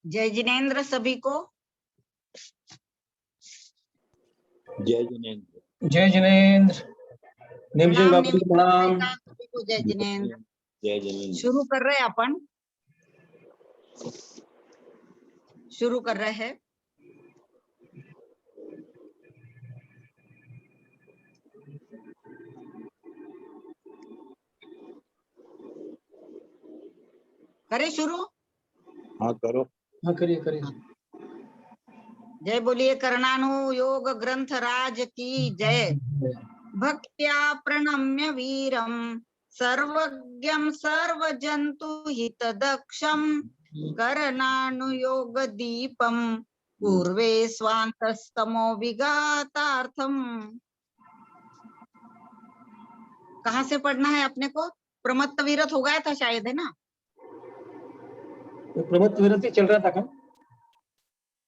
जय जिनेन्द्र सभी को। जय जिनेन्द्र। जय जिनेन्द्र। निमजन बाबू जी प्रणाम। सभी को जय जिनेन्द्र। जय जिनेन्द्र। शुरू कर रहे हैं अपन, शुरू कर रहे हैं। करें शुरू? हाँ करो। हाँ करिए करिए। जय बोलिए कर्णानुयोग ग्रंथ राज की जय। भक्त्या प्रणम्य वीरम सर्वज्ञं सर्वजन्तु हितदक्षं कर्णानुयोग दीपम पूर्वे स्वान्तस्तमो विघातार्थम। कहाँ से पढ़ना है अपने को? प्रमत्त वीरत हो गया था शायद, है ना? तो प्रमत्त वीरत ही चल रहा था।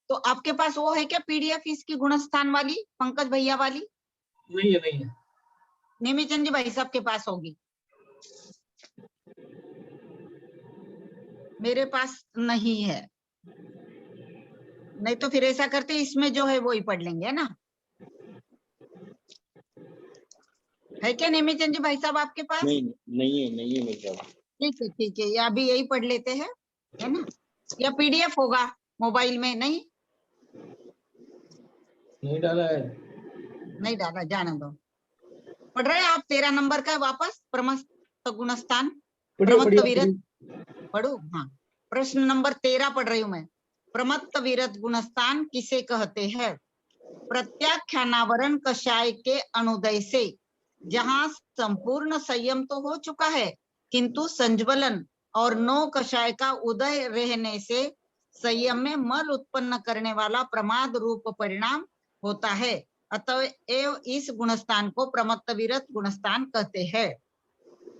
तो आपके पास वो है क्या पीडीएफ इसकी गुणस्थान वाली, पंकज भैया वाली? नहीं है, नहीं है। नेमीचंद जी भाई साहब के पास होगी, मेरे पास नहीं है। नहीं तो फिर ऐसा करते इसमें जो है वो ही पढ़ लेंगे, है ना? है क्या नेमीचंद जी भाई साहब आपके पास? नहीं नहीं है मेरे पास। ठीक है, या अभी यही पढ़ लेते हैं, है ना? या पीडीएफ होगा मोबाइल में? नहीं डाला है। नहीं डाला, जाने दो। पढ़ रहे हैं आप 13 नंबर का वापस प्रमत्त गुणस्थान, प्रमत्त वीरत पढ़ो। हाँ, प्रश्न नंबर 13 पढ़ रही हूं मैं। प्रमत्त वीरत गुणस्थान किसे कहते हैं? प्रत्याख्यानावरण कषाय के अनुदय से जहां संपूर्ण संयम तो हो चुका है, किंतु संज्वलन और नो कषाय का उदय रहने से संयम में मल उत्पन्न करने वाला प्रमाद रूप परिणाम होता है। अतएव इस गुणस्थान को प्रमत्त वीरत गुणस्थान कहते हैं।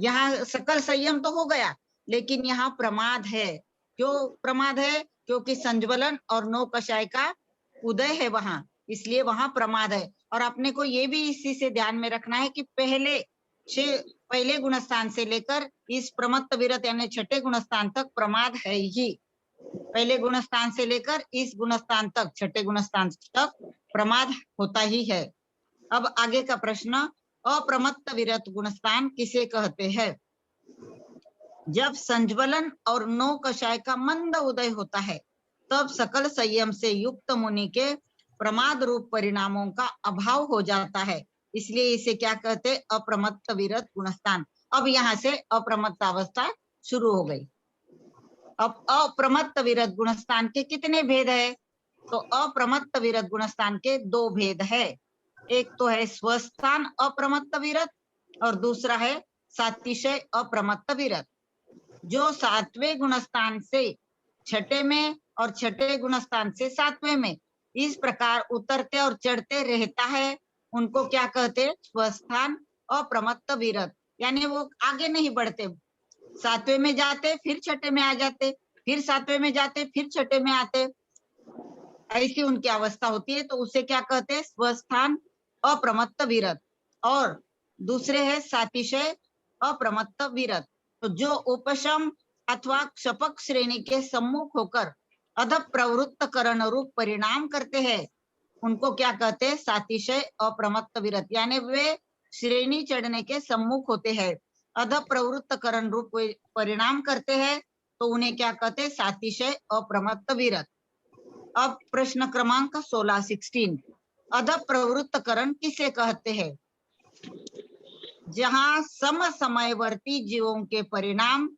यहाँ सकल संयम तो हो गया, लेकिन यहाँ प्रमाद है। क्यों प्रमाद है? क्योंकि संज्वलन और नो कषाय का उदय है वहां, इसलिए वहां प्रमाद है। और अपने को ये भी इसी से ध्यान में रखना है कि पहले गुणस्थान से लेकर इस प्रमत्त वीरत यानी छठे गुणस्थान तक प्रमाद है ही। पहले गुणस्थान से लेकर इस गुणस्थान तक, छठे गुणस्थान तक प्रमाद होता ही है। अब आगे का प्रश्न, अप्रमत्त वीरत गुणस्थान किसे कहते हैं? जब संज्वलन और नो कषाय का मंद उदय होता है, तब सकल संयम से युक्त मुनि के प्रमाद रूप परिणामों का अभाव हो जाता है, इसलिए इसे क्या कहते हैं? अप्रमत्त वीरत गुणस्थान। अब यहाँ से अप्रमत्त अवस्था शुरू हो गई। अब अप्रमत्त वीरत गुणस्थान के कितने भेद है? तो अप्रमत्त वीरत गुणस्थान के 2 भेद है। एक तो है स्वस्थान अप्रमत्त वीरत और दूसरा है सातिशय अप्रमत्त वीरत। जो 7वें गुणस्थान से छठे में और छठे गुणस्थान से 7वें में इस प्रकार उतरते और चढ़ते रहता है, उनको क्या कहते हैं? स्वस्थान अप्रमत्त वीरत। यानी वो आगे नहीं बढ़ते, 7वें में जाते फिर छठे में आ जाते, फिर 7वें में जाते फिर छठे में आते, ऐसी उनकी अवस्था होती है। तो उसे क्या कहते हैं? स्वस्थान अप्रमत्त वीरत। और दूसरे है सातिशय अप्रमत्त वीरत। तो जो उपशम अथवा क्षपक श्रेणी के सम्मुख होकर अध प्रवृत्त करण रूप परिणाम करते हैं, उनको क्या कहते हैं? सातिशय अप्रमत्त वीरत। यानी वे श्रेणी चढ़ने के सम्मुख होते हैं, अध प्रवृत्त करण रूप परिणाम करते हैं, तो उन्हें क्या कहते हैं? सातिशय अप्रमत्त वीरत। अब प्रश्न क्रमांक 16 अध प्रवृत्त करण किसे कहते हैं? जहां सम समयवर्ती जीवों के परिणाम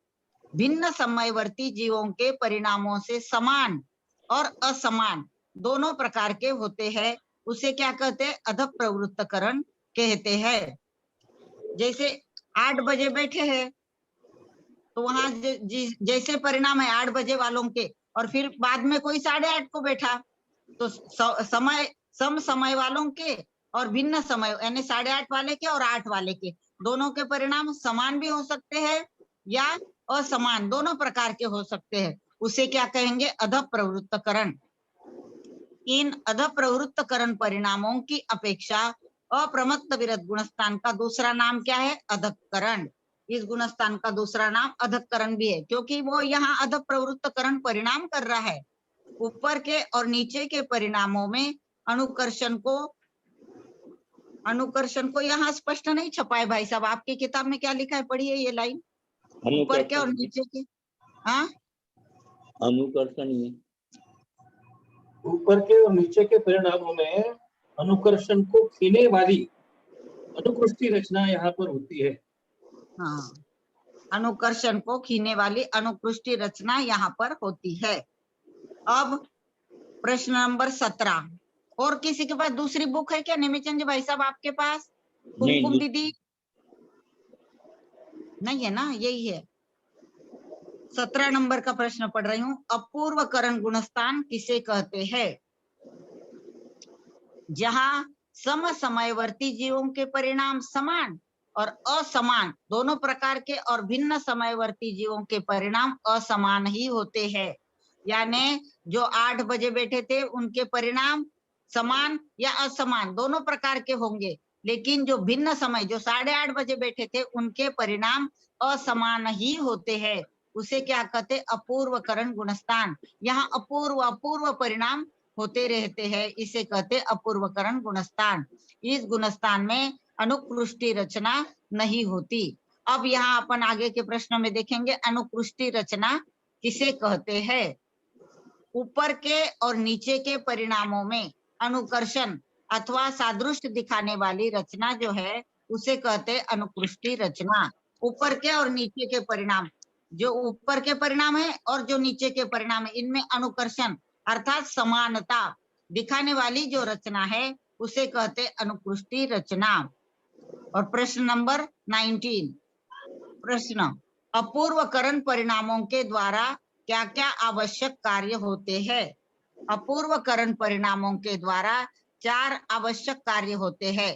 भिन्न समयवर्ती जीवों के परिणामों से समान और असमान दोनों प्रकार के होते हैं, उसे क्या कहते हैं? अधप्रवृत्तकरण कहते हैं। जैसे 8 बजे बैठे हैं तो वहां जैसे परिणाम है 8 बजे वालों के, और फिर बाद में कोई 8:30 को बैठा तो समय सम समय वालों के और भिन्न समय यानी 8:30 वाले के और 8 वाले के दोनों के परिणाम समान भी हो सकते हैं या असमान, दोनों प्रकार के हो सकते हैं। उसे क्या कहेंगे? अधप्रवृत्तकरण। इन अधप्रवृत्तकरण परिणामों की अपेक्षा अप्रमत्त विरत गुणस्थान का दूसरा नाम क्या है? अधकरण। इस गुणस्थान का दूसरा नाम अधकरण भी है, क्योंकि वो यहाँ अधप्रवृत्तकरण परिणाम कर रहा है। ऊपर के और नीचे के परिणामों में अनुकर्षण को यहाँ स्पष्ट नहीं छपा है भाई साहब, आपकी किताब में क्या लिखा है? पढ़िए ये लाइन, ऊपर के और नीचे के। हाँ, अनुकर्षण ही ऊपर के और नीचे के परिणामों में अनुकर्षण को खींचने वाली अनुकृष्टि रचना यहाँ पर होती है। हाँ, अनुकर्षण को खींचने वाली अनुकृष्टि रचना यहाँ पर होती है। अब प्रश्न नंबर 17, और किसी के पास दूसरी बुक है क्या? निमिचंद जी भाई साहब आपके पास? कुमकुम दीदी नहीं है ना? यही है। 17 नंबर का प्रश्न पढ़ रही हूँ। अपूर्वकरण गुणस्थान किसे कहते हैं? जहां सम समयवर्ती जीवों के परिणाम समान और असमान दोनों प्रकार के और भिन्न समयवर्ती जीवों के परिणाम असमान ही होते हैं। यानी जो 8 बजे बैठे थे उनके परिणाम समान या असमान दोनों प्रकार के होंगे, लेकिन जो भिन्न समय जो 8:30 बजे बैठे थे उनके परिणाम असमान ही होते हैं। उसे क्या कहते? अपूर्वकरण गुणस्थान। यहाँ अपूर्व परिणाम होते रहते हैं, इसे कहते अपूर्वकरण गुणस्थान। इस गुणस्थान में अनुकृष्टि रचना नहीं होती। अब यहाँ अपन आगे के प्रश्नों में देखेंगे अनुकृष्टि रचना किसे कहते हैं। ऊपर के और नीचे के परिणामों में अनुकर्षण अथवा सादृश्य दिखाने वाली रचना जो है उसे कहते अनुकृष्टि रचना। ऊपर के और नीचे के परिणाम, जो ऊपर के परिणाम है और जो नीचे के परिणाम है, इनमें अनुकर्षण अर्थात समानता दिखाने वाली जो रचना है उसे कहते अनुकृष्टि रचना। और प्रश्न नंबर 19, प्रश्न, अपूर्वकरण परिणामों के द्वारा क्या क्या आवश्यक कार्य होते हैं? अपूर्वकरण परिणामों के द्वारा 4 आवश्यक कार्य होते हैं।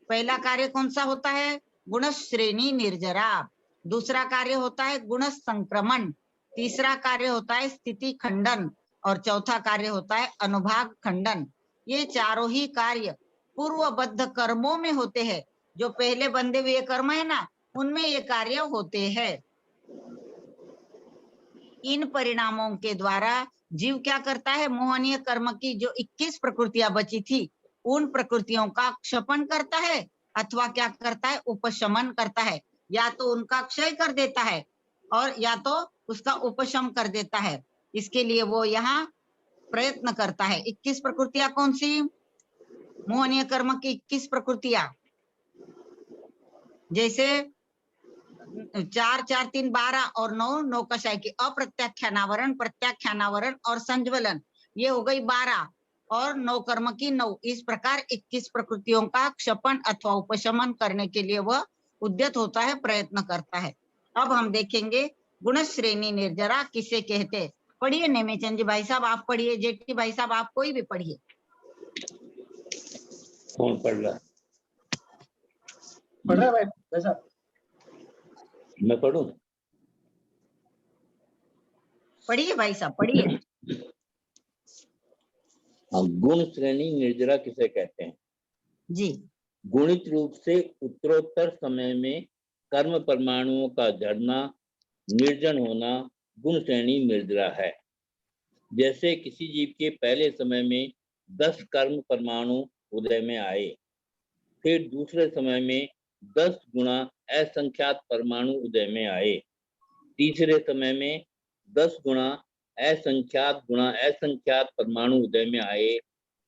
पहला कार्य कौन सा होता है? गुण श्रेणी निर्जरा। दूसरा कार्य होता है गुण संक्रमण। तीसरा कार्य होता है स्थिति खंडन और चौथा कार्य होता है अनुभाग खंडन। ये चारों ही कार्य पूर्वबद्ध कर्मों में होते हैं। जो पहले बंधे हुए कर्म है ना, उनमें ये कार्य होते हैं। इन परिणामों के द्वारा जीव क्या करता है? मोहनीय कर्म की जो 21 प्रकृतियां बची थी उन प्रकृतियों का क्षपन करता है अथवा क्या करता है? उपशमन करता है। या तो उनका क्षय कर देता है और या तो उसका उपशम कर देता है। इसके लिए वो यहाँ प्रयत्न करता है। 21 प्रकृतियां कौन सी? मोहनीय कर्म की 21 प्रकृतियां, जैसे 4 4 3 12 और 9 9 कषाय की अप्रत्याख्यानावरण, प्रत्याख्यानावरण और संज्वलन, ये हो गई 12 और 9 कर्म की 9। इस प्रकार 21 प्रकृतियों का क्षपन अथवा उपशमन करने के लिए वह उद्यत होता है, प्रयत्न करता है। अब हम देखेंगे गुण श्रेणी निर्जरा किसे कहते। पढ़िए नेमिचंद जी भाई साहब, आप पढ़िए। जेठी भाई साहब, आप कोई भी पढ़िए। कौन पढ़ रहा? पढ़ रहा है भाई साहब? मैं पढ़ूं? पढ़िए भाई साहब, पढ़िए। गुण श्रेणी निर्जरा किसे कहते हैं? जी। गुणित रूप से उत्तरोत्तर समय में कर्म परमाणुओं का झड़ना, निर्जन होना गुण श्रेणी निर्जरा है। जैसे किसी जीव के पहले समय में 10 कर्म परमाणु उदय में आए, फिर दूसरे समय में 10 गुणा असंख्यात परमाणु उदय में आए, तीसरे समय में 10 गुणा असंख्यात परमाणु उदय में आए,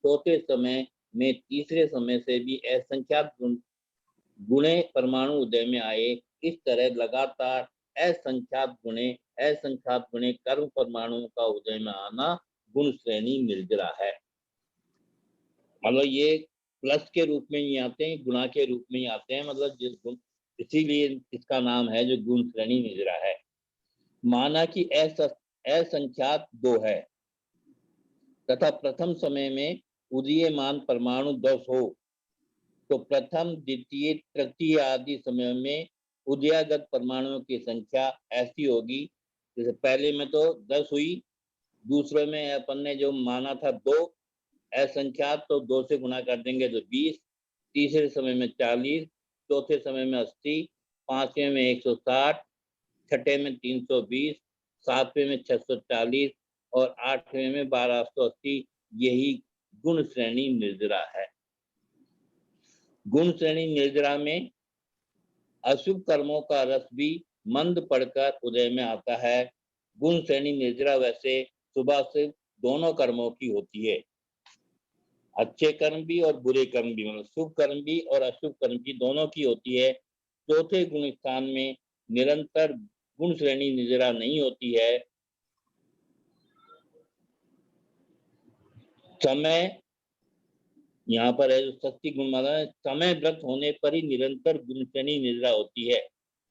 चौथे समय में तीसरे समय से भी असंख्यात गुणे परमाणु उदय में आए। इस तरह लगातार असंख्यात गुणे असंख्यात गुणे कर्म परमाणुओं का उदय में आना गुण श्रेणी निर्जरा है। मतलब ये प्लस के रूप में ही आते हैं, गुणा के रूप में ही आते हैं, मतलब जिस गुण, इसीलिए इसका नाम है जो गुण श्रेणी निर्जरा है। माना कि असंख्यात 2 है तथा प्रथम समय में उदीयमान परमाणु 10 हो, तो प्रथम, द्वितीय, तृतीय आदि समय में उदयागत परमाणुओं की संख्या ऐसी होगी, जैसे पहले में तो 10 हुई, दूसरे में अपन ने जो माना था 2 असंख्यात, तो 2 से गुणा कर देंगे तो 20, तीसरे समय में 40, चौथे समय में 80, पांचवें में 160, छठे में 320, सातवें में 640 और आठवें में 1280। यही गुण श्रेणी निर्जरा है। गुण श्रेणी निर्जरा में अशुभ कर्मों का रस भी मंद पड़कर उदय में आता है। गुण श्रेणी निर्जरा वैसे शुभाशुभ दोनों कर्मों की होती है, अच्छे कर्म भी और बुरे कर्म भी, मतलब शुभ कर्म भी और अशुभ कर्म की दोनों की होती है। चौथे गुण स्थान में निरंतर गुण श्रेणी निर्जरा नहीं होती है। समय यहाँ पर है जो शक्ति गुण माना है, समय व्रत होने पर ही निरंतर गुण श्रेणी निर्जरा होती है।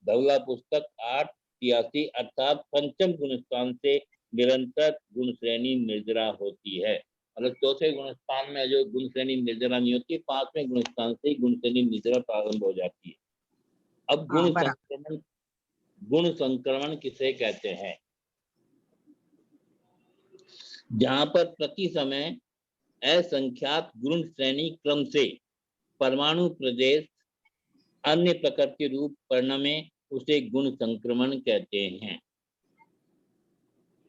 धवला पुस्तक 883 अर्थात पंचम गुण स्थान से निरंतर गुण श्रेणी निर्जरा होती है। मतलब चौथे गुण स्थान में जो गुण श्रेणी निर्जरा नहीं होती, पांचवें गुण स्थान से गुण श्रेणी निर्जरा प्रारंभ हो जाती है। अब गुण संक्रमण किसे कहते हैं? जहां पर प्रति समय असंख्यात गुण श्रेणी क्रम से परमाणु प्रदेश अन्य प्रकृति रूप परिणमे, उसे गुण संक्रमण कहते हैं।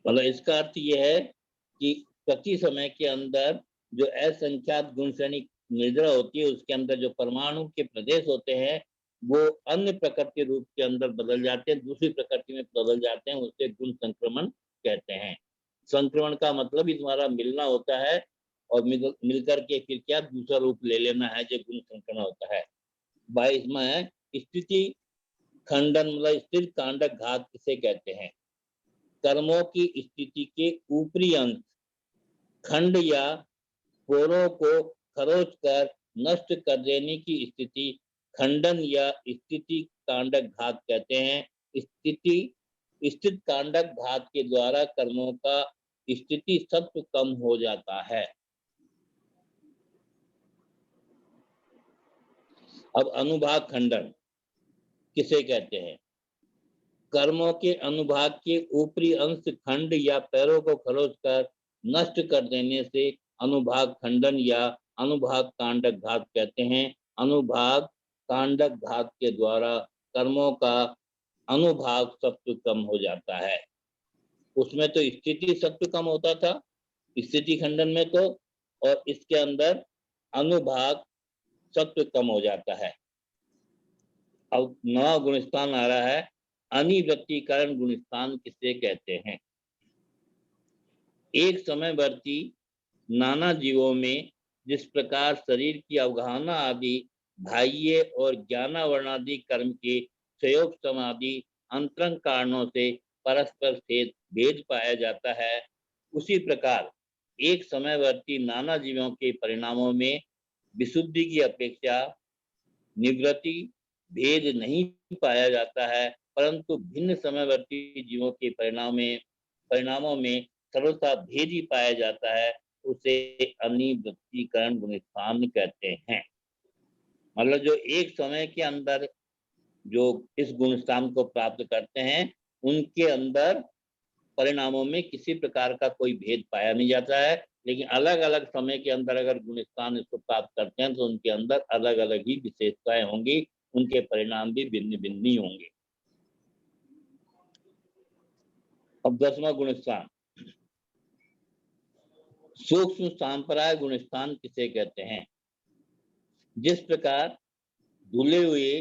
मतलब इसका अर्थ यह है कि प्रति समय के अंदर जो असंख्यात गुण श्रेणी निर्जरा होती है, उसके अंदर जो परमाणु के प्रदेश होते हैं वो अन्य प्रकृति रूप के अंदर बदल जाते हैं, दूसरी प्रकृति में बदल जाते हैं, उसे गुण संक्रमण कहते हैं। संक्रमण का मतलब ही तुम्हारा मिलना होता है और मिलकर के फिर क्या दूसरा रूप ले लेना है, जो गुण संक्रमण होता है। 22 में है स्थिति खंडन, मतलब स्थिर कांडक घात किसे कहते हैं? कर्मों की स्थिति के ऊपरी अंश खंड या पोरों को खरोच कर नष्ट कर देने की स्थिति खंडन या स्थिति कांडक घात कहते हैं। स्थित कांडक घात के द्वारा कर्मों का स्थिति सत्व कम हो जाता है। अब अनुभाग खंडन किसे कहते हैं? कर्मों के अनुभाग के ऊपरी अंश खंड या पैरों को खरोच कर नष्ट कर देने से अनुभाग खंडन या अनुभाग कांडक घात कहते हैं। अनुभाग कांडक घात के द्वारा कर्मों का अनुभाग सत्व कम हो जाता है। उसमें तो स्थिति सत्व कम होता था स्थिति खंडन में तो, और इसके अंदर अनुभाग सत्व कम हो जाता है। अब नवा गुणस्थान आ रहा है, अनिवृत्तिकरण गुणस्थान किसे कहते हैं? एक समयवर्ती नाना जीवों में जिस प्रकार शरीर की अवगाहना आदि बाह्य और ज्ञानावरणादि कर्म के संयोग समाधि अंतरंग कारणों से परस्पर भेद पाया जाता है, उसी प्रकार एक समयवर्ती नाना जीवों के परिणामों में विशुद्धि की अपेक्षा निवृत्ति भेद नहीं पाया जाता है, परंतु भिन्न समयवर्ती जीवों के परिणामों में सर्वथा भेद ही पाया जाता है, उसे अनिवृत्तिकरण गुणस्थान कहते हैं। मतलब जो एक समय के अंदर जो इस गुणस्थान को प्राप्त करते हैं, उनके अंदर परिणामों में किसी प्रकार का कोई भेद पाया नहीं जाता है, लेकिन अलग अलग समय के अंदर अगर गुणस्थान इसको प्राप्त करते हैं तो उनके अंदर अलग अलग ही विशेषताएं होंगी, उनके परिणाम भी भिन्न भिन्न ही होंगे। अब 10वां गुणस्थान सूक्ष्म सांप्राय गुणस्थान किसे कहते हैं? जिस प्रकार धुले हुए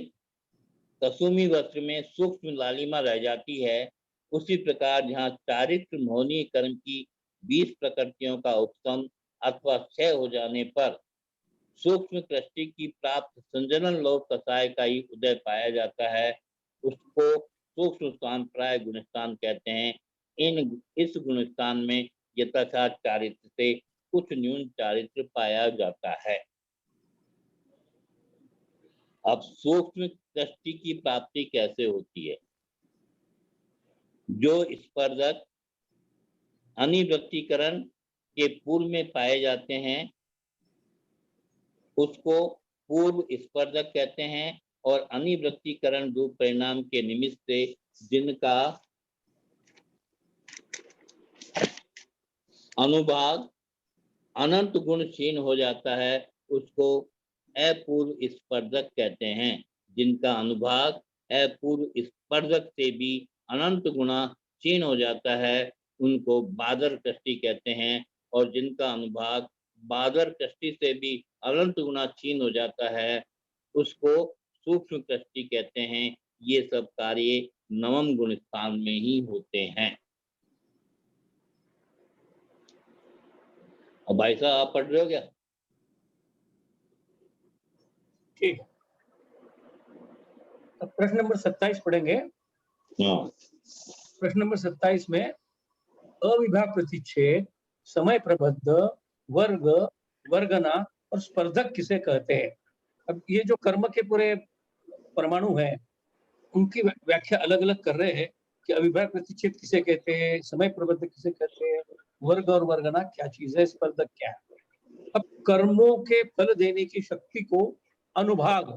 कसुमी वस्त्र में सूक्ष्म लालिमा रह जाती है, उसी प्रकार जहाँ चारित्र मौनी कर्म की 20 प्रकृतियों का उपशम अथवा क्षय हो जाने पर सूक्ष्म कृष्टि की प्राप्त संजनन लोक कसाय का ही उदय पाया जाता है, उसको सूक्ष्म स्थान प्राय गुण स्थान कहते हैं। इस गुण स्थान में यथासाथ चारित्र से कुछ न्यून चारित्र पाया जाता है। अब सूक्ष्म दृष्टि की प्राप्ति कैसे होती है? जो स्पर्धक अनिवृत्तीकरण के पूर्व में पाए जाते हैं उसको पूर्व स्पर्धक कहते हैं, और अनिवृत्तीकरण रूप परिणाम के निमित्त से जिनका अनुभाग अनंत गुण क्षीण हो जाता है उसको अपूर्व स्पर्धक कहते हैं। जिनका अनुभाग अपूर्व स्पर्धक से भी अनंत गुना क्षीण हो जाता है उनको बादर कृष्टि कहते हैं, और जिनका अनुभाग बादर कृष्टि से भी अनंत गुना क्षीण हो जाता है उसको सूक्ष्म कृष्टि कहते हैं। ये सब कार्य नवम गुण स्थान में ही होते हैं। अब भाई साहब आप पढ़ रहे हो क्या? ठीक है, अब प्रश्न नंबर 27 पढ़ेंगे। हाँ। प्रश्न नंबर 27 में अविभाग प्रतिच्छेद, समय प्रबद्ध, वर्ग, वर्गना और स्पर्धक किसे कहते हैं? अब ये जो कर्म के पूरे परमाणु हैं उनकी व्याख्या अलग अलग कर रहे हैं कि अविभाग प्रतिच्छेद किसे कहते हैं, समय प्रबद्ध किसे कहते हैं, वर्ग और वर्गना क्या चीज है, स्पर्धक क्या है। अब कर्मों के फल देने की शक्ति को अनुभाग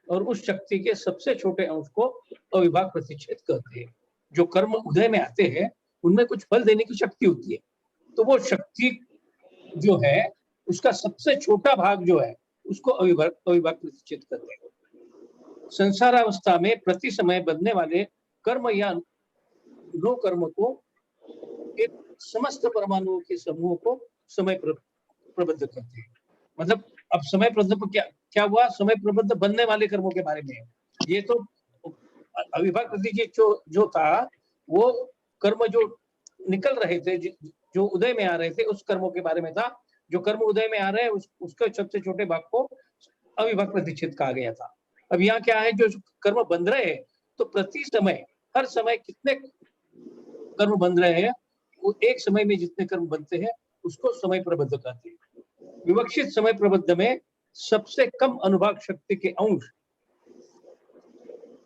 और उस शक्ति के सबसे छोटे अंश को अविभाग प्रतिच्छेद कहते हैं। जो कर्म उदय में आते हैं उनमें कुछ फल देने की शक्ति होती है, तो वो शक्ति जो है उसका सबसे छोटा भाग जो है उसको अविभाग प्रतिच्छेद कहते हैं। संसारावस्था में प्रति समय बनने वाले कर्म या नो कर्म को एक समस्त परमाणुओं के समूह को समय प्रबद्ध करते हैं। मतलब अब समय प्रबद्ध क्या हुआ? समय प्रबद्ध बनने वाले कर्मों के बारे में। ये तो अविभाग प्रतिच्छेद जो था वो कर्म जो निकल रहे थे, जो उदय में आ रहे थे उस कर्मों के बारे में था। जो कर्म उदय में आ रहे हैं उसके सबसे छोटे भाग को अविभाग प्रतिच्छेद कहा गया था। अब यहाँ क्या है, जो कर्म बन रहे हैं तो प्रति समय हर समय कितने कर्म बन रहे हैं, वो एक समय में जितने कर्म बनते हैं उसको समय प्रबद्ध कहते हैं। विवक्षित समय प्रबद्ध में सबसे कम अनुभाग शक्ति के अंश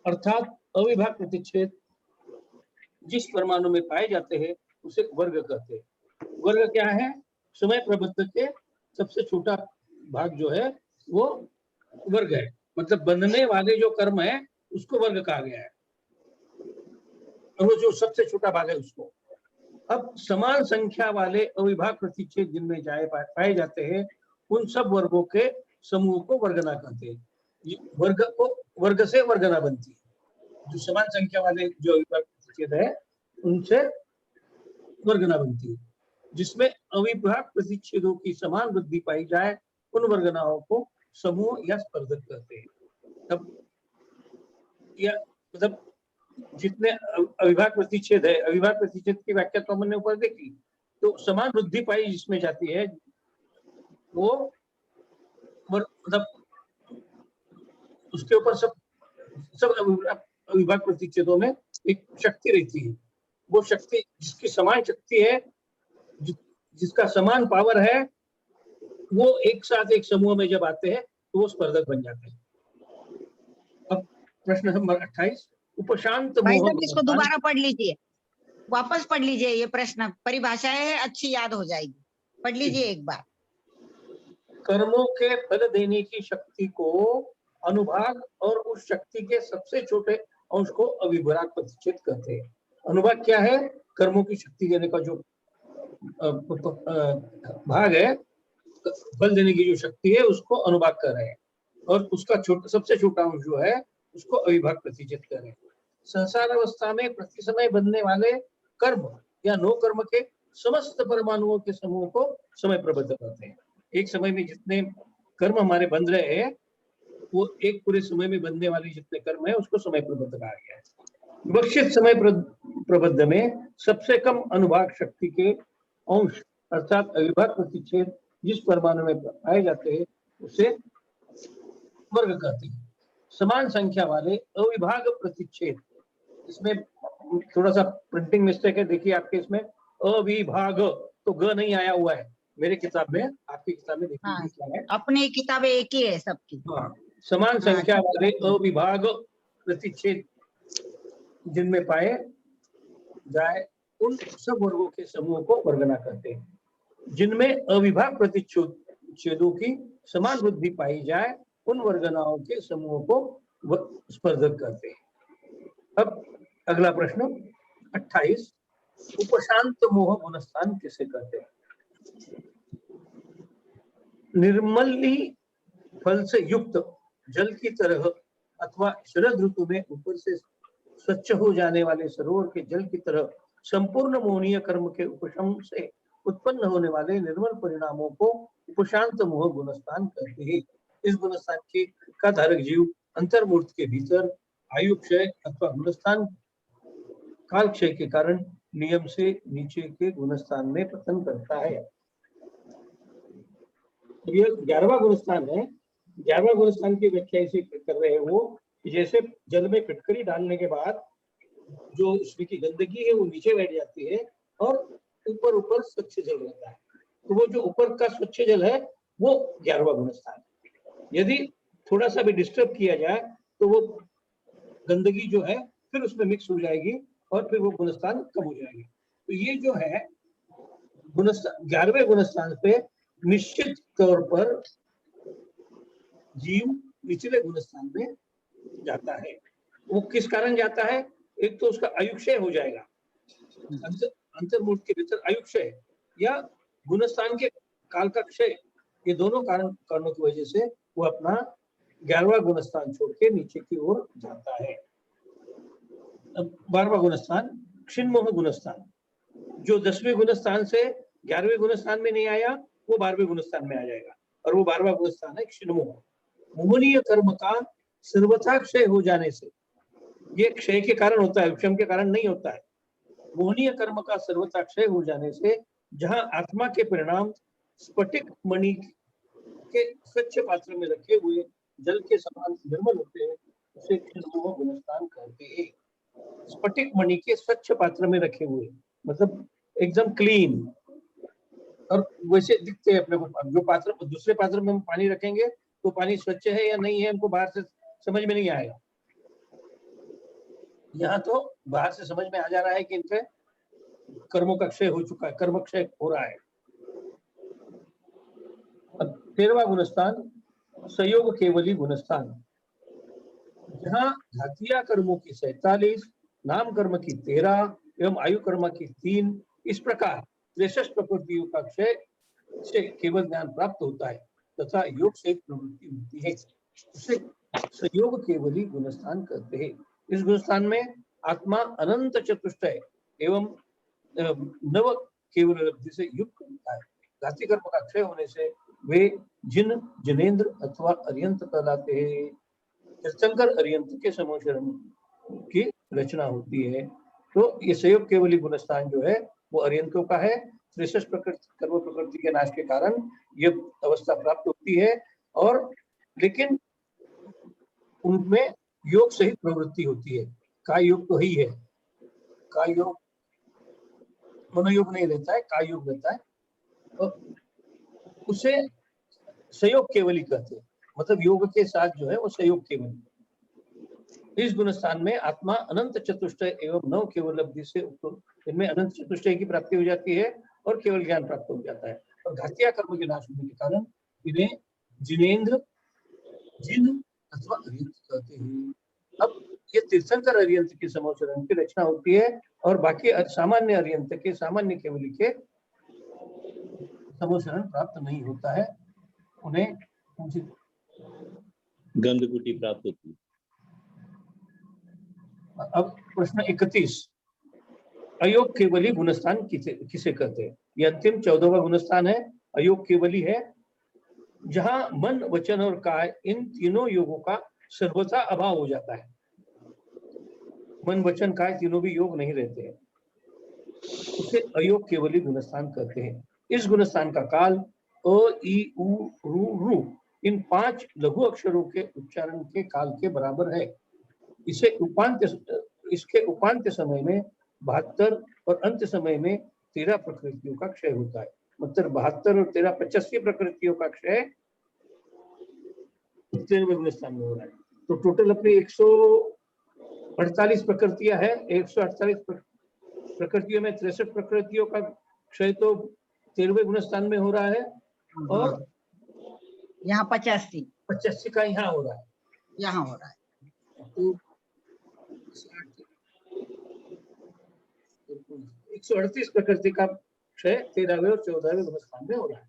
अर्थात अविभाग प्रतिच्छेद जिस परमाणु में पाए जाते हैं उसे वर्ग कहते हैं। वर्ग क्या है? समय प्रबद्ध के सबसे छोटा भाग जो है वो वर्ग है, मतलब बनने वाले जो कर्म है उसको वर्ग कहा गया है, और वो जो सबसे छोटा भाग है उसको। अब समान संख्या वाले अविभाग प्रतिच्छेद जिनमें पाए जाते हैं उन सब वर्गों के समूह को वर्गना कहते हैं। वर्ग को वर्ग से वर्गना बनती है। जो समान संख्या वाले जो अविभाग प्रतिच्छेद है उनसे वर्गना बनती है। जिसमें अविभाग प्रतिच्छेदों की समान वृद्धि पाई जाए उन वर्गनाओं को समूह या स्पर्धक कहते हैं। तब या मतलब जितने अविभाग प्रतिच्छेद है, अविभाग प्रतिच्छेद की व्याख्या तो हमने ऊपर देखी, तो समान वृद्धि पाई जिसमें जाती है वो मतलब उसके ऊपर सब अविभाग प्रतिच्छेदों में एक शक्ति रहती है। वो शक्ति जिसकी समान शक्ति है, जिसका समान पावर है, वो एक साथ एक समूह में जब आते हैं तो वो स्पर्धक बन जाते हैं। अब प्रश्न नंबर 28, उपशांत भाई मोह साहब इसको दोबारा पढ़ लीजिए, वापस पढ़ लीजिए। ये प्रश्न परिभाषाएं है, अच्छी याद हो जाएगी, पढ़ लीजिए एक बार। कर्मों के फल देने की शक्ति को अनुभाग और उस शक्ति के सबसे छोटे अंश को अविभाग प्रतिच्छेद कहते हैं। अनुभाग क्या है? कर्मों की शक्ति देने का जो भाग है, फल देने की जो शक्ति है उसको अनुभाग कर रहे हैं, और उसका सबसे छोटा अंश जो है उसको अविभाग प्रतिच्छेद कर रहे हैं। संसार अवस्था में प्रति समय बनने वाले कर्म या नो कर्म के समस्त परमाणुओं के समूह को समय प्रबद्ध कहते हैं। एक समय में जितने कर्म हमारे बन रहे हैं वो एक पूरे समय में बनने वाले जितने कर्म है उसको समय प्रबद्ध कहा गया है। विवक्षित समय प्रबद्ध में सबसे कम अनुभाग शक्ति के अंश अर्थात अविभाग प्रतिच्छेद जिस परमाणु में पाए जाते हैं उसे वर्ग कहते हैं। समान संख्या वाले अविभाग प्रतिच्छेद इसमें थोड़ा सा प्रिंटिंग मिस्टेक है, देखिए आपके इसमें अविभाग तो ग नहीं आया हुआ है मेरे किताब में, आपकी किताब में देखिए हाँ, क्या है। अपनी किताबें एक ही है सबकी। हाँ, समान हाँ, संख्या ठीक वाले अविभाग प्रतिच्छेद जिनमें पाए जाए उन सब वर्गों के समूह को वर्गना कहते हैं। जिनमें अविभाग प्रतिच्छेदों की समान वृद्धि पाई जाए उन वर्गनाओं के समूह को स्पर्धक कहते हैं। अब अगला प्रश्न 28, उपशांत मोह गुणस्थान किसे कहते हैं? निर्मली फल से युक्त जल की तरह अथवा शरद ऋतु में ऊपर से स्वच्छ हो जाने वाले सरोवर के जल की तरह संपूर्ण मोहनीय कर्म के उपशम से उत्पन्न होने वाले निर्मल परिणामों को उपशांत मोह गुणस्थान कहते हैं। इस गुणस्थान के का धारक जीव अंतर्मूर्त के भीतर आयु क्षय अथवा गुणस्थान काल क्षय के कारण नियम से नीचे के गुणस्थान में पतन करता है। ये 11वां गुणस्थान है। 11वां गुणस्थान की व्याख्या इसे कर रहे हैं वो, जैसे जल में फिटकरी डालने के बाद जो उसमें की गंदगी है वो नीचे बैठ जाती है और ऊपर ऊपर स्वच्छ जल रहता है, तो वो जो ऊपर का स्वच्छ जल है वो 11वां गुणस्थान है। यदि थोड़ा सा भी डिस्टर्ब किया जाए तो वो गंदगी जो है फिर उसमें मिक्स हो जाएगी और फिर वो गुणस्थान कम हो जाएगी। तो ये जो है गुणस्थान 11वें गुणस्थान पे निश्चित तौर पर जीव निचले गुणस्थान में जाता है। वो किस कारण जाता है? एक तो उसका आयुक्षय हो जाएगा, अंतर्मूर्त के भीतर आयुक्षय या गुणस्थान के काल का क्षय, ये दोनों कारणों की वजह से वो अपना 11वां गुणस्थान छोड़ के नीचे की ओर जाता है। अब 12वां गुणस्थान क्षीणमोह गुणस्थान, जो 10वें गुणस्थान से 11वें गुणस्थान में नहीं आया वो 12वें गुणस्थान में आ जाएगा, और वो 12वां गुणस्थान है क्षीणमोह। मोहनीय कर्म का सर्वथा क्षय हो जाने से, ये क्षय के कारण होता है, विषम के कारण नहीं होता है। मोहनीय कर्म का सर्वथा क्षय हो जाने से जहां आत्मा के परिणाम स्फटिक मणि के स्वच्छ पात्र में रखे हुए जल के समान निर्मल होते हैं, उसे क्षीणमोह गुणस्थान कहते हैं। स्फटिक मणि के स्वच्छ पात्र में रखे हुए मतलब एकदम क्लीन, और वैसे दिखते हैं अपने को। जो पात्र दूसरे पात्र में हम पानी रखेंगे तो पानी स्वच्छ है या नहीं है हमको बाहर से समझ में नहीं आएगा। यहाँ तो बाहर से समझ में आ जा रहा है कि इनसे कर्मों का क्षय हो चुका है, कर्म क्षय हो रहा है। अब 13वां गुणस्थान संयोग केवली गुणस्थान, जहाँ घातिया कर्मों की 47, नाम कर्म की 13 एवं आयु कर्म की 3, इस प्रकार 63 प्रकृतियों का क्षय से केवल ज्ञान प्राप्त होता है तथा योग से प्रवृत्ति होती है, उसे संयोग केवली गुणस्थान कहते हैं। इस गुणस्थान में आत्मा अनंत चतुष्टय एवं नव केवल लब्धि से युक्त होता है। घाती कर्म का क्षय होने से वे जिन, जिनेन्द्र अथवा अर्यंत कहलाते हैं। तीर्थंकर अर्यंत के समोशरण की रचना होती है। तो ये संयोग केवली गुणस्थान जो है वो अर्यंतों का है। 63 कर्म प्रकृति के नाश के कारण ये अवस्था प्राप्त होती है, और लेकिन उनमें योग सहित प्रवृत्ति होती है। काय योग तो ही है, काय योग मनोयोग नहीं रहता है, काय योग रहता है, और उसे संयोग केवली कहते हैं। मतलब योग के साथ जो है वो संयोग केवली। इस गुणस्थान में आत्मा अनंत चतुष्टय एवं नव केवल लब्धि से, इनमें अनंत चतुष्टय की प्राप्ति हो जाती है और केवल ज्ञान प्राप्त हो जाता है। और घातिया कर्म के नाश होने के कारण इन्हें जिनेन्द्र, जिन अथवा अर्यंत कहते हैं। अब ये तीर्थंकर अर्यंत के समोचरण की रचना होती है, और बाकी सामान्य अर्यंत के, सामान्य केवली के समोचरण प्राप्त नहीं होता है, उन्हें गंधकुटी प्राप्त होती है। अब प्रश्न 31, अयोग केवली गुणस्थान किसे कहते हैं? ये अंतिम 14वां गुणस्थान है, अयोग केवली है, जहां मन, वचन और काय इन तीनों योगों का सर्वथा अभाव हो जाता है। मन, वचन, काय तीनों भी योग नहीं रहते हैं, उसे अयोग केवली गुणस्थान कहते हैं। इस गुणस्थान का काल अ, ई, उ, रु इन 5 लघु अक्षरों के उच्चारण के काल के बराबर है। इसे उपांत्य इसके उपांत्य समय में 72 और अंत्य समय में 13 प्रकृतियों का क्षय होता है। मतलब 72 और 13 85 प्रकृतियों का क्षय 13वें गुण स्थान में हो रहा है। तो टोटल अपनी 148 प्रकृतियां है। 148 प्रकृतियों में 63 प्रकृतियों का क्षय तो 13वें गुण स्थान में हो रहा है और यहाँ 85 का यहाँ हो रहा है। यहाँ हो रहा है। तो 138 प्रकृति का क्षय 13वें और 14वें गुण स्थान में हो रहा है।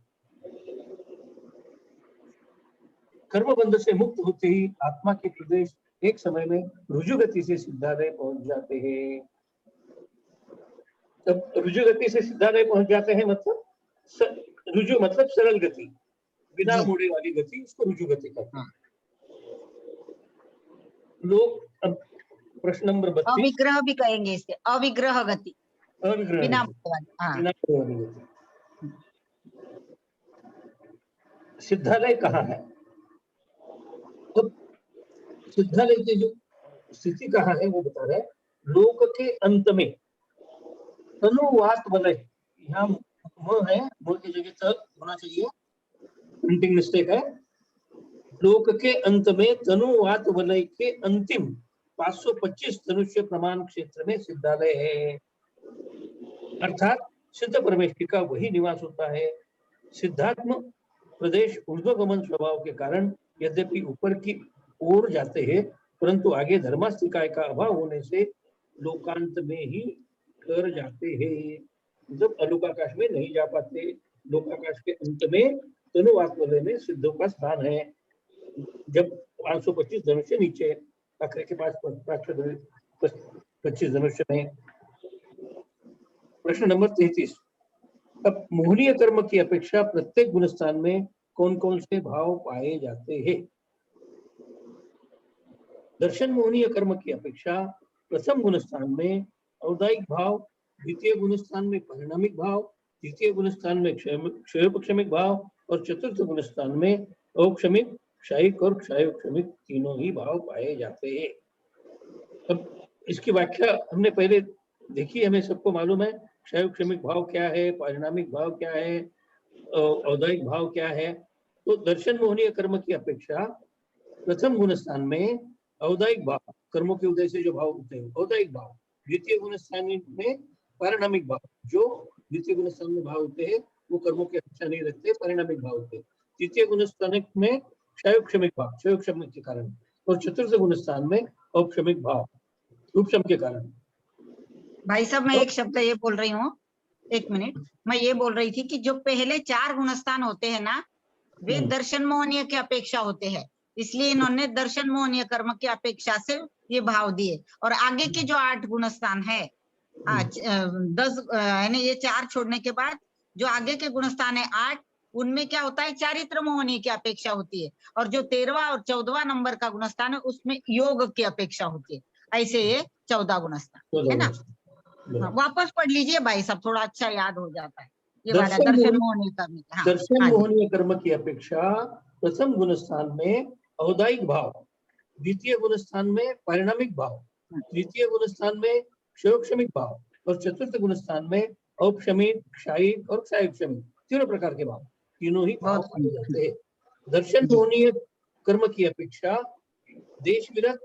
कर्म बंध से मुक्त होते ही आत्मा के प्रदेश एक समय में रुजु गति से सिद्धालय पहुंच जाते हैं। तब रुजु गति से सिद्धालय पहुंच जाते हैं मतलब रुजु मतलब सरल गति, बिना मुड़े वाली गति, उसको रुजु गति कहते हैं। लोग अब प्रश्न नंबर 32 अविग्रह भी कहेंगे इसके, अविग्रह गति, बिना गति। सिद्धालय कहाँ है? तो सिद्धालय की जो स्थिति कहाँ है वो बता रहे हैं। लोक के अंत में तनुवात वलय, यहाँ म है, म की जगह तक होना चाहिए, प्रिंटिंग मिस्टेक है। लोक के अंत में तनुवात वलय के अंतिम 525 धनुष्य प्रमाण क्षेत्र में सिद्धालय है, अर्थात सिद्ध परमेश्वर का वही निवास होता है। सिद्धात्म प्रदेश ऊर्ध्वगमन स्वभाव के कारण यद्यपि ऊपर की ओर जाते हैं, परंतु आगे धर्मास्तिकाय का अभाव होने से लोकांत में ही कर जाते हैं। जब अलोकाकाश में नहीं जा पाते, लोकाकाश के अंत में तनुवात्मलय में सिद्धों का स्थान है। जब 525 धनुष्य नीचे आखिर के पास 25 धनुष्य में। प्रश्न नंबर 33। अब मोहनीय कर्म की अपेक्षा प्रत्येक गुण स्थान में कौन कौन से भाव पाए जाते हैं? दर्शन मोहनीय कर्म की अपेक्षा प्रथम गुण स्थान में औदायिक भाव, द्वितीय गुण स्थान में परिणामिक भाव, तृतीय गुण स्थान में क्षयोपक्षमिक भाव और चतुर्थ गुण स्थान में औक्षमिक, क्षयिक और क्षयोपक्षमिक तीनों ही भाव पाए जाते हैं। अब इसकी व्याख्या हमने पहले देखी, हमें सबको मालूम है क्षयोपक्षमिक भाव क्या है, परिणामिक भाव क्या है, औदायिक भाव क्या है। तो दर्शन मोहनीय कर्म की अपेक्षा प्रथम गुण स्थान में औदायिक भाव, कर्मों के उदय से जो भाव होते हैं औदायिक भाव, द्वितीय गुण स्थान में परिणामिक भाव, जो द्वितीय गुण स्थान में भाव होते हैं वो कर्मों की अपेक्षा नहीं रखते, परिणामिक भाव होते हैं। तृतीय गुण स्थान में क्षयोपक्षमिक भाव, क्षयोपक्षमिक के कारण, और चतुर्थ गुण स्थान में औपक्षमिक भाव, उपशम के कारण। भाई साहब मैं एक शब्द ये बोल रही हूँ, एक मिनट, मैं ये बोल रही थी कि जो पहले 4 गुणस्थान होते हैं ना, वे दर्शन मोहनीय की अपेक्षा होते हैं, इसलिए इन्होंने दर्शन मोहनीय कर्म की अपेक्षा से ये भाव दिए। और आगे के जो 8 गुणस्थान है, 10 यानी ये 4 छोड़ने के बाद जो आगे के गुणस्थान है 8, उनमें क्या होता है, चारित्र मोहनीय की अपेक्षा होती है। और जो 13वां और 14वां नंबर का गुणस्थान है उसमें योग की अपेक्षा होती है। ऐसे ये 14 गुणस्थान है ना। हाँ, वापस पढ़ लीजिए भाई साहब, थोड़ा अच्छा याद हो जाता है ये वाला दर्शन मोहनीय कर्म। दर्शन मोहनीय कर्म की अपेक्षा प्रथम गुण स्थान में औदायिक भाव, द्वितीय गुण स्थान में परिणामिक भाव, तृतीय गुण स्थान में क्षयोपक्षमिक भाव और चतुर्थ गुण स्थान में औपक्षमिक, क्षयिक और क्षयोपक्षमिक तीनों प्रकार के भाव, तीनों ही भाव पाए जाते हैं। दर्शन मोहनीय कर्म की अपेक्षा देश विरत,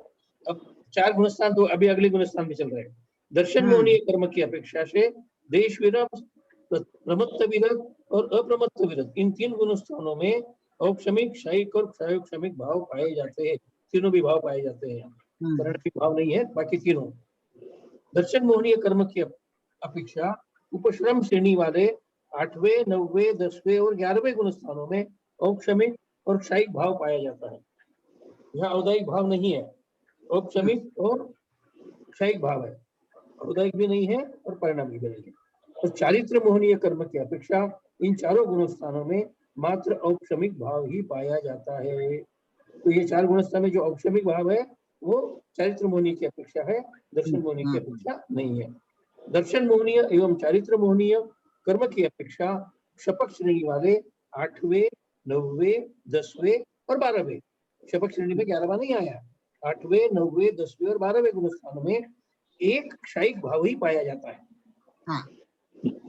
अब 4 गुणस्थान तो अभी अगले गुणस्थान में चल रहे हैं। दर्शन मोहनीय कर्म की अपेक्षा से देश विरत, प्रमत्त विरत और अप्रमत्त विरत, इन 3 गुणस्थानों में औपक्षमिक, क्षयिक और क्षयोपक्षमिक भाव पाए जाते हैं। तीनों भी भाव पाए जाते हैं, परिणामिक भाव नहीं है, बाकी तीनों। दर्शन मोहनीय कर्म की अपेक्षा उपश्रम श्रेणी वाले 8वें, 9वें, 10वें और 11वें गुणस्थानों में औपक्षमिक और क्षयिक भाव पाया जाता है। यहाँ औदायिक भाव नहीं है, औपक्षमिक और क्षयिक भाव है, औदायिक भी नहीं है और परिणामिक भी नहीं है। और चारित्र मोहनीय कर्म की अपेक्षा इन चारों गुणस्थानों में मात्र औपक्षमिक भाव ही पाया जाता है। तो ये 4 गुणस्थान में जो औपक्षमिक भाव है वो चारित्र मोहनीय की अपेक्षा है, दर्शन मोहनीय की अपेक्षा नहीं है। दर्शन मोहनीय एवं चारित्र मोहनीय कर्म की अपेक्षा शपथ श्रेणी वाले 8वें, 9वें, 10वें और 12वें, शपथ श्रेणी में 11वां नहीं आया, 8वें, 9वें, 10वें और 12वें गुणस्थानों में एक क्षयिक भाव ही पाया जाता है। हाँ,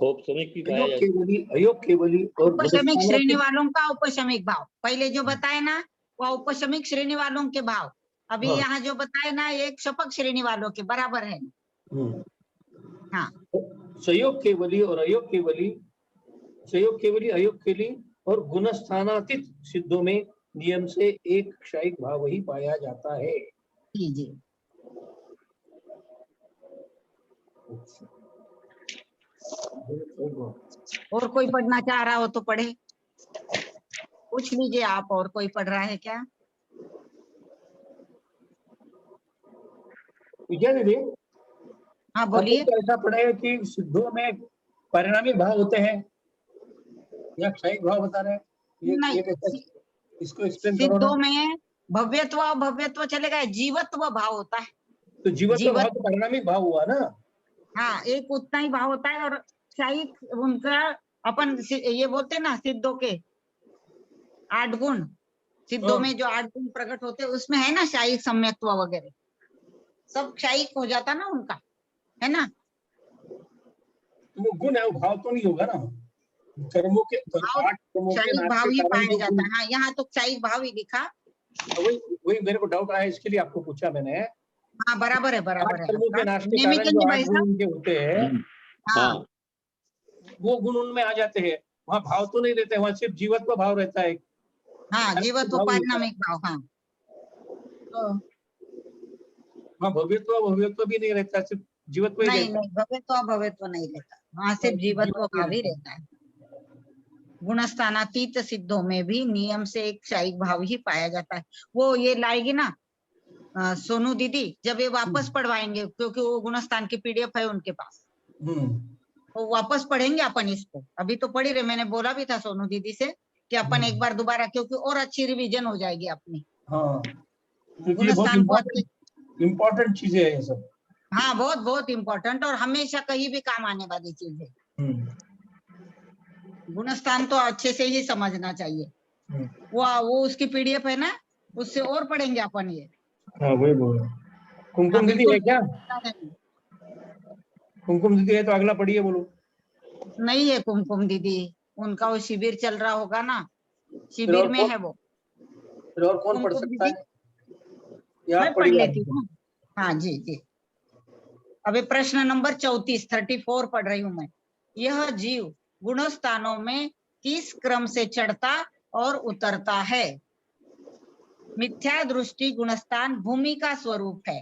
औपसमिक भी पाया अयोग जाता केवली, अयोग केवली और उपशमिक श्रेणी गुणस्थानातीत। वालों का उपशमिक भाव पहले जो बताए ना, वो उपशमिक श्रेणी वालों के भाव। अभी हाँ। यहाँ जो बताए ना, एक शपक श्रेणी वालों के बराबर है। हाँ, संयोग केवली और अयोग केवली, संयोग केवली, अयोग केवली और गुणस्थानातीत सिद्धों में नियम से एक क्षयिक भाव ही पाया जाता है। जी जी। और कोई पढ़ना चाह रहा हो तो पढ़े, पूछ लीजिए आप। और कोई पढ़ रहा है क्या? विजय दीदी, हाँ आप बोलिए। लोग ऐसा पढ़े कि सिद्धों में परिणामिक भाव होते हैं या क्षयिक भाव बता रहे हैं? नहीं, ये कैसा, इसको एक्सप्लेन करो ना। सिद्धों में भव्यत्व अभव्यत्व चलेगा, जीवत्व भाव होता है। तो जीवत्व भाव जीवत, तो परिणामिक भाव हुआ ना। हाँ, एक उतना ही भाव होता है। और क्षयिक उनका अपन ये बोलते हैं ना, सिद्धों के 8 गुण, सिद्धों में जो 8 गुण प्रकट होते हैं उसमें है ना शायिक सम्यक्त्व वगैरह, सब क्षयिक हो जाता ना उनका, है ना। तो वो गुण है, वो भाव तो नहीं होगा ना। कर्मों के भाव 8 कर्मों के क्षयिक नाश भाव के ही कारण पाया जो जाता गुण, है। हाँ, यहाँ तो क्षयिक भाव ही लिखा। वही वही मेरे को डाउट आया, इसके लिए आपको पूछा मैंने। हाँ, बराबर है, 8 बराबर है कर्मों आपका। के नाश के नियमित कारण है जो नहीं 8 भाई गुण साहब? उनके होते हैं, हाँ, हाँ, वो गुण उनमें आ जाते हैं। वहाँ भाव तो नहीं रहते, वहाँ सिर्फ जीवत्व भाव रहता है। हाँ, जीवत्व भाव नहीं होता है। पारिणामिक भाव। हाँ, तो वहाँ भव्यत्व भी नहीं रहता, सिर्फ जीवत्व ही नहीं रहता नहीं, भव्यत्व अभव्यत्व नहीं रहता, वहां है। सिर्फ सिर्फ जीवत्व जीवत्व ही भाव ही रहता है। रहता है। गुणस्थानातीत सिद्धों में भी नियम से एक क्षयिक भाव ही पाया जाता है। वो ये लाएगी ना सोनू दीदी, जब ये वापस पढ़वाएंगे, क्योंकि वो गुणस्थान की पीडीएफ है उनके पास, तो वापस पढ़ेंगे अपन इसको। अभी तो पढ़ी रहे, मैंने बोला भी था सोनू दीदी से कि अपन एक बार दोबारा, क्योंकि और अच्छी रिवीजन हो जाएगी अपनी। हाँ, क्योंकि ये बहुत गुणस्थान को अच्छे, इम्पोर्टेंट चीजें है ये सब। हाँ, बहुत बहुत इम्पोर्टेंट और हमेशा कहीं भी काम आने वाली चीज है। गुणस्थान तो अच्छे से ही समझना चाहिए। वो उसकी पीडीएफ है ना, उससे और पढ़ेंगे अपन ये। हाँ, वही बोल रहा हूँ। हाँ, कुमकुम दीदी बिल्कुल। है क्या? कुमकुम दीदी है तो अगला पढ़िए, बोलो। नहीं है कुमकुम दीदी, उनका वो शिविर चल रहा होगा ना, फिर शिविर और में कौन, है वो। फिर और कौन पढ़ कुमकुम सकता दीदी, है? या मैं आप पढ़ पढ़िए लेती आगे। हूँ। हाँ जी जी। अभी प्रश्न नंबर 34 पढ़ रही हूँ मैं। यह जीव गुणस्थानों में किस क्रम से चढ़ता और उतरता है? मिथ्या दृष्टि गुणस्थान भूमि का स्वरूप है।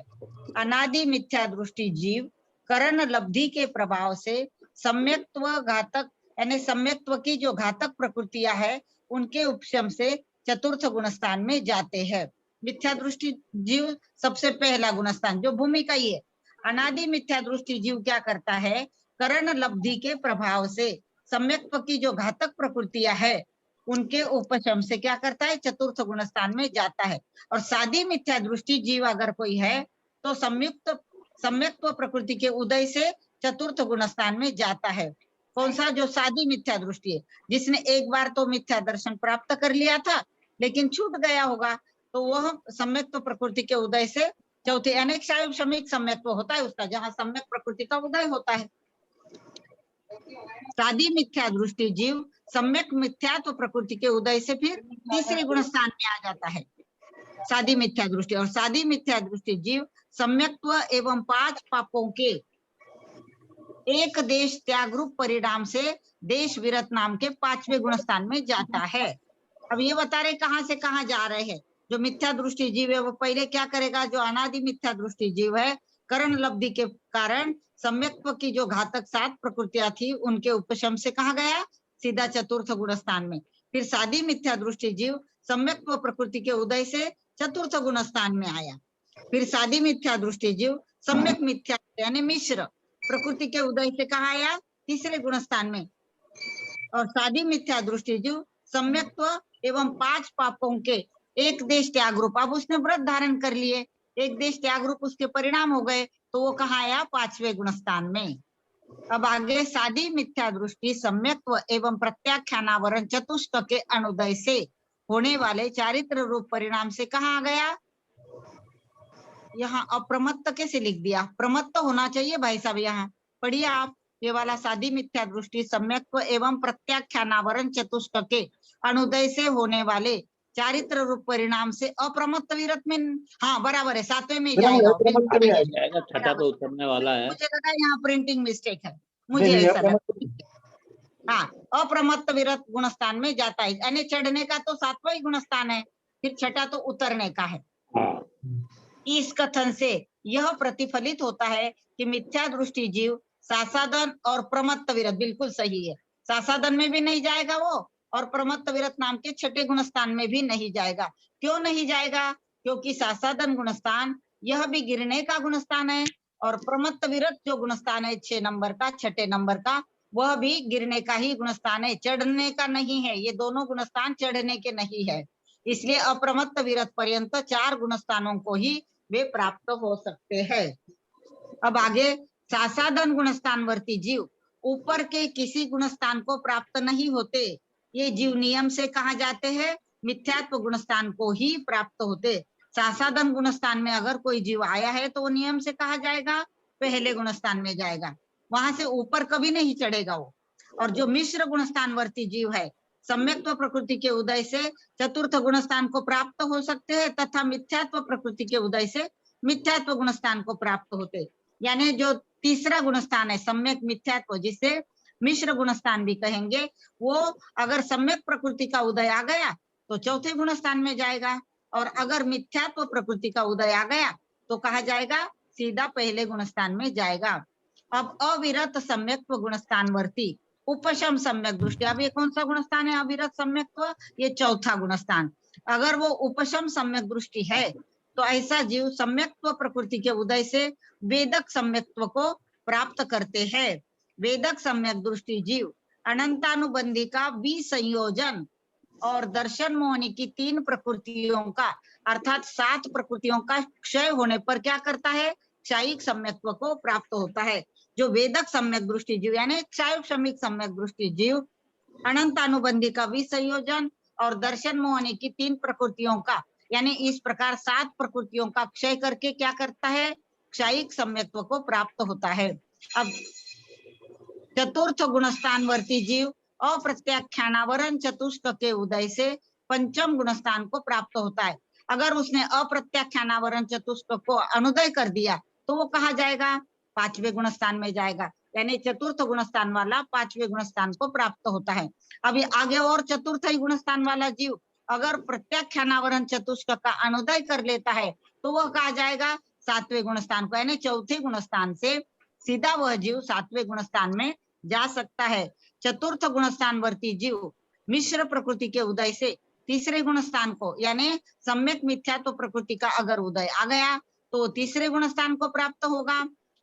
अनादि मिथ्या दृष्टि जीव करण लब्धि के प्रभाव से सम्यक्त्व घातक, यानी सम्यक्त्व की जो घातक प्रकृतियां है उनके उपशम से चतुर्थ गुणस्थान में जाते हैं। मिथ्या दृष्टि जीव सबसे पहला गुणस्थान जो भूमि का ही है। अनादि मिथ्या दृष्टि जीव क्या करता है? करण लब्धि के प्रभाव से सम्यक्त्व की जो घातक प्रकृतियां है उनके उपशम से क्या करता है? चतुर्थ गुणस्थान में जाता है। और सादी मिथ्या दृष्टि जीव अगर कोई है तो सम्यक्त्व प्रकृति के उदय से चतुर्थ गुणस्थान में जाता है। कौन सा? जो सादी मिथ्या दृष्टि है, जिसने एक बार तो मिथ्या दर्शन प्राप्त कर लिया था लेकिन छूट गया होगा, तो वह सम्यक्त्व प्रकृति के उदय से चौथे, अनेक क्षणिक सम्यक्त्व होता है उसका, जहां सम्यक प्रकृति का उदय होता है। सादी मिथ्या दृष्टि जीव सम्यक मिथ्यात्व प्रकृति के उदय से फिर तीसरे गुण स्थान में आ जाता है, सादी मिथ्या दृष्टि। और सादी मिथ्या दृष्टि जीव सम्यक्त्व एवं 5 पापों के एक देश त्याग रूप परिणाम से देश विरत नाम के 5वें गुण स्थान में जाता है। अब ये बता रहे कहां से कहां जा रहे हैं। जो मिथ्या दृष्टि जीव है वो पहले क्या करेगा? जो अनादि मिथ्या दृष्टि जीव है, करण लब्धि के कारण सम्यक्त्व की जो घातक 7 प्रकृतियां थी उनके उपशम से कहा गया? सीधा चतुर्थ गुण स्थान में। फिर सादी मिथ्या दृष्टि जीव सम्यक्त्व प्रकृति के उदय से चतुर्थ गुण स्थान में आया। फिर सादी मिथ्या दृष्टि जीव सम्यक मिथ्या यानी मिश्र प्रकृति के उदय से कहा आया? तीसरे गुण स्थान में। और सादी मिथ्या दृष्टि जीव सम्यक्त्व एवं 5 पापों के एक देश त्याग रूप, अब उसने व्रत धारण कर लिए, एक देश त्याग रूप उसके परिणाम हो गए, तो वो कहाँ आया? 5वें गुण स्थान में। अब आगे सादी मिथ्या दृष्टि सम्यक्त्व एवं प्रत्याख्यानावरण चतुष्ट के अनुदय से होने वाले चारित्र रूप परिणाम से कहा आ गया? यहाँ अप्रमत्त कैसे लिख दिया? प्रमत्त होना चाहिए भाई साहब। यहाँ पढ़िए आप ये वाला, सादी मिथ्या दृष्टि सम्यक्त्व एवं प्रत्याख्यानावरण चतुष्क के अनुदय से होने वाले चारित्र रूप परिणाम से अप्रमत्त विरत में, हाँ बराबर है, 7वें में जाएगा, अप्रमत्त भी आएगा। जाएगा, छठा तो उतरने वाला है। मुझे लगा यहाँ प्रिंटिंग मिस्टेक है, नहीं, मुझे नहीं, ऐसा लगा। अप्रमत्त हाँ, अप्रमत्त विरत गुणस्थान में जाता है, यानी चढ़ने का तो 7वां ही गुणस्थान है, फिर छठा तो उतरने का है। हाँ, इस कथन से यह प्रतिफलित होता है कि मिथ्या दृष्टि जीव सासादन और प्रमत्त विरत, बिल्कुल सही है, सासादन में भी नहीं जाएगा वो, और प्रमत्त विरत नाम के छठे गुणस्थान में भी नहीं जाएगा। क्यों नहीं जाएगा? क्योंकि सासादन गुणस्थान यह भी गिरने का गुणस्थान है, और प्रमत्त विरत जो गुणस्थान है 6 नंबर का, छठे नंबर का, वह भी गिरने का ही गुणस्थान है, चढ़ने का नहीं है। ये दोनों गुणस्थान चढ़ने के नहीं है, इसलिए अप्रमत्त विरत पर्यंत 4 गुणस्थानों को ही वे प्राप्त हो सकते हैं। अब आगे, सासादन गुणस्थानवर्ती जीव ऊपर के किसी गुणस्थान को प्राप्त नहीं होते। ये जीव नियम से कहा जाते हैं, मिथ्यात्व गुणस्थान को ही प्राप्त होते। सासादन गुणस्थान में अगर कोई जीव आया है तो वो नियम से कहा जाएगा पहले गुणस्थान में जाएगा, वहां से ऊपर कभी नहीं चढ़ेगा वो। और जो मिश्र गुणस्थानवर्ती जीव है, सम्यक्त्व प्रकृति के उदय से चतुर्थ गुणस्थान को प्राप्त हो सकते हैं, तथा मिथ्यात्व प्रकृति के उदय से मिथ्यात्व गुणस्थान को प्राप्त होते। यानी जो तीसरा गुणस्थान है सम्यक मिथ्यात्व, जिसे मिश्र गुणस्थान भी कहेंगे, वो अगर सम्यक प्रकृति का उदय आ गया तो चौथे गुणस्थान में जाएगा, और अगर मिथ्यात्व प्रकृति का उदय आ गया तो कहा जाएगा सीधा पहले गुणस्थान में जाएगा। अब अविरत सम्यक्त्व गुणस्थानवर्ती उपशम सम्यक दृष्टि, अब ये कौन सा गुणस्थान है अविरत सम्यक्त्व? ये चौथा गुणस्थान। अगर वो उपशम सम्यक दृष्टि है तो ऐसा जीव सम्यक्त्व प्रकृति के उदय से वेदक सम्यक्त्व को प्राप्त करते हैं। वेदक सम्यक दृष्टि जीव अनंतानुबंधी का विसंयोजन और दर्शन मोहनी की 3 प्रकृतियों का, अर्थात 7 प्रकृतियों का क्षय होने पर क्या करता है? क्षयिक सम्यक्त्व को प्राप्त होता है। जो वेदक सम्यक दृष्टि जीव यानी क्षयिक श्रमिक सम्यक दृष्टि जीव अनंत अनुबंधी का विसंयोजन और दर्शन मोहनी की 3 प्रकृतियों का, यानी इस प्रकार 7 प्रकृतियों का क्षय करके क्या करता है? क्षयिक सम्यक्त्व को प्राप्त होता है। अब चतुर्थ गुणस्थानवर्ती जीव अप्रत्याख्यानावरण चतुष्क के उदय से पंचम गुणस्थान को प्राप्त होता है। अगर उसने अप्रत्याख्यानावरण चतुष्क को अनुदय कर दिया तो वो कहा जाएगा? 5वें गुणस्थान में जाएगा, यानी चतुर्थ गुणस्थान वाला 5वें गुणस्थान को प्राप्त होता है। अभी आगे और चतुर्थ ही गुणस्थान वाला जीव अगर प्रत्याख्यानावरण चतुष्क का अनुदय कर लेता है तो वह कहा जाएगा 7वें गुणस्थान को, यानी चौथे गुणस्थान से सीधा वह जीव 7वें गुणस्थान में जा सकता है। चतुर्थ गुणस्थानवर्ती जीव मिश्र प्रकृति के उदय से तीसरे गुणस्थान को, यानी सम्यक मिथ्यात्व प्रकृति का अगर उदय आ गया तो तीसरे गुणस्थान को प्राप्त होगा।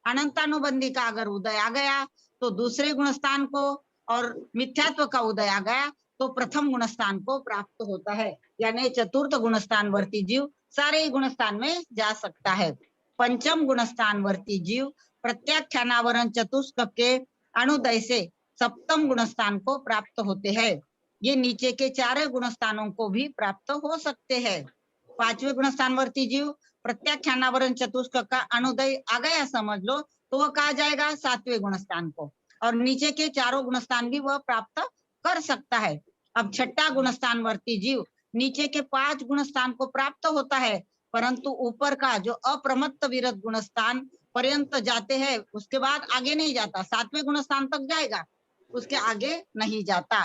अनंतानुबंधी का अगर उदय आ गया तो दूसरे गुणस्थान को, और मिथ्यात्व का उदय आ गया तो प्रथम गुणस्थान को प्राप्त होता है। यानी चतुर्थ गुणस्थानवर्ती जीव सारे गुणस्थान में जा सकता है। पंचम गुणस्थानवर्ती जीव प्रत्याख्यानावरण चतुष्क के अनुदय से सप्तम गुणस्थान को प्राप्त होते हैं। ये नीचे के 4 गुणस्थानों को भी प्राप्त हो सकते हैं। 5वें गुणस्थानवर्ती जीव प्रत्याख्यानावरण चतुष्क का अनुदय आ गया समझ लो तो वह कहा जाएगा 7वें गुणस्थान को, और नीचे के 4 गुणस्थान भी वह प्राप्त कर सकता है। अब छठा गुणस्थानवर्ती जीव नीचे के 5 गुणस्थान को प्राप्त होता है, परंतु ऊपर का जो अप्रमत्त विरत गुणस्थान पर्यंत जाते हैं, उसके बाद आगे नहीं जाता, 7वें गुणस्थान तक जाएगा, उसके आगे नहीं जाता।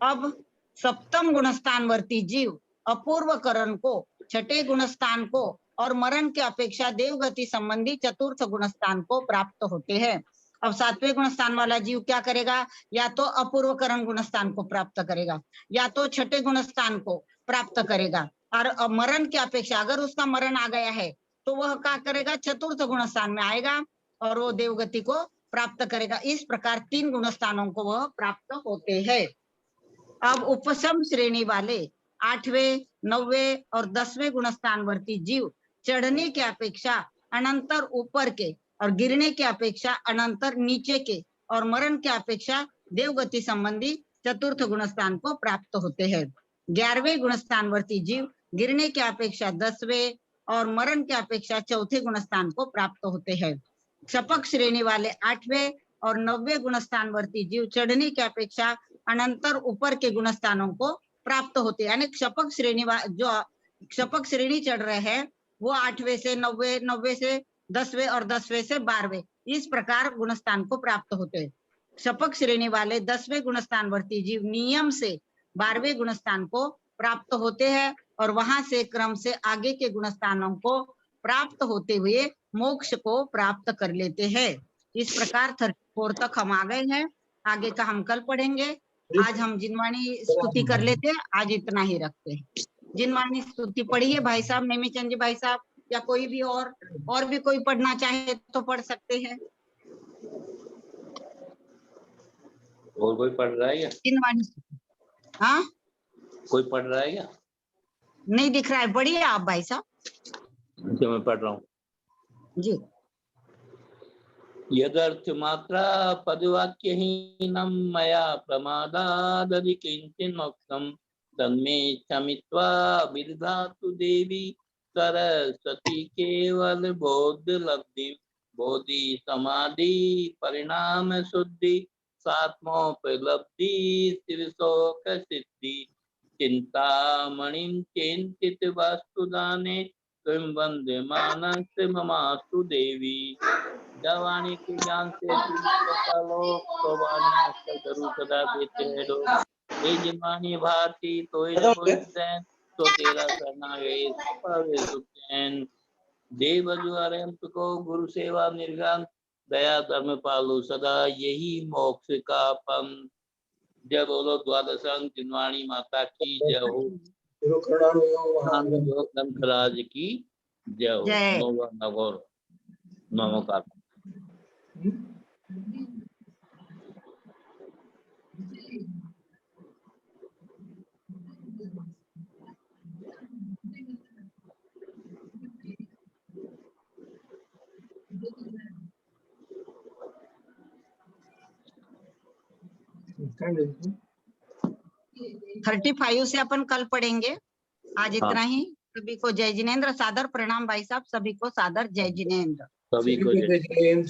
अब सप्तम गुणस्थानवर्ती जीव अपूर्वकरण को, छठे गुणस्थान को और मरण की अपेक्षा देवगति संबंधी चतुर्थ गुणस्थान को प्राप्त होते हैं। अब 7वें गुणस्थान वाला जीव क्या करेगा? या तो अपूर्वकरण गुणस्थान को प्राप्त करेगा, या तो छठे गुणस्थान को प्राप्त करेगा, और मरण की अपेक्षा अगर उसका मरण आ गया है तो वह क्या करेगा? चतुर्थ गुणस्थान में आएगा और वो देवगति को प्राप्त करेगा। इस प्रकार 3 गुणस्थानों को वह प्राप्त होते हैं। अब उपशम श्रेणी वाले 8वें, 9वें और 10वें गुणस्थानवर्ती जीव चढ़ने की अपेक्षा अनंतर ऊपर के और गिरने की अपेक्षा अनंतर नीचे के और मरण की अपेक्षा देवगति संबंधी चतुर्थ गुणस्थान को प्राप्त होते हैं। 11वें गुणस्थानवर्ती जीव गिरने की अपेक्षा 10वें और मरण की अपेक्षा चौथे गुणस्थान को प्राप्त होते हैं। क्षपक श्रेणी वाले 8वें और 9वें गुणस्थानवर्ती जीव चढ़ने की अपेक्षा अनंतर ऊपर के गुणस्थानों को प्राप्त होते हैं। यानी क्षपक श्रेणी जो क्षपक श्रेणी चढ़ रहे हैं वो 8वें से 9वें, 9वें से 10वें और 10वें से 12वें इस प्रकार गुणस्थान को प्राप्त होते हैं। क्षपक श्रेणी वाले 10वें गुणस्थानवर्ती जीव नियम से 12वें गुणस्थान को प्राप्त होते हैं और वहां से क्रम से आगे के गुणस्थानों को प्राप्त होते हुए मोक्ष को प्राप्त कर लेते हैं। इस प्रकार 34 तक हम आ गए हैं। आगे का हम कल पढ़ेंगे। आज हम जिनवाणी स्तुति कर लेते हैं। आज इतना ही रखते हैं। जिनवाणी स्तुति पढ़िए भाई साहब, नेमीचंद जी भाई साहब, या कोई भी और भी कोई पढ़ना चाहे तो पढ़ सकते हैं। और कोई पढ़ रहा है क्या? जिनवाणी हाँ कोई पढ़ रहा है क्या? नहीं दिख रहा है, पढ़िए आप भाई साहब। अच्छा मैं पढ़ रहा हूँ जी। यदर्थ मात्रा पदवाक्यहीनं मया प्रमादादधि किंचिन् मोक्षं तन्मे क्षमित्वा विदधातु देवी सरस्वती केवल बोध लब्धि बोधि समाधि परिणाम शुद्धि सात्मोपलब्धि शिवशोक सिद्धि चिंतामणिं चिंतित वस्तुदाने त्वं वन्द्यमानस्य ममास्तु देवी। जवानी के ज्ञान से सदा देते हैं लोग। हे जिनवानी भारती तो तेरा करना है देव जुआरंत को गुरु सेवा निर्गान दया धर्म पालो सदा यही मोक्ष का पंथ। जय बोलो द्वादशांग जिनवाणी माता की जय हो। ग्रंथराज की जय हो। नगौर नमोकार। Time 35 से अपन कल पढ़ेंगे। आज इतना ही। सभी को जय जिनेन्द्र, सादर प्रणाम भाई साहब। सभी को सादर जय जिनेन्द्र। सभी को जय।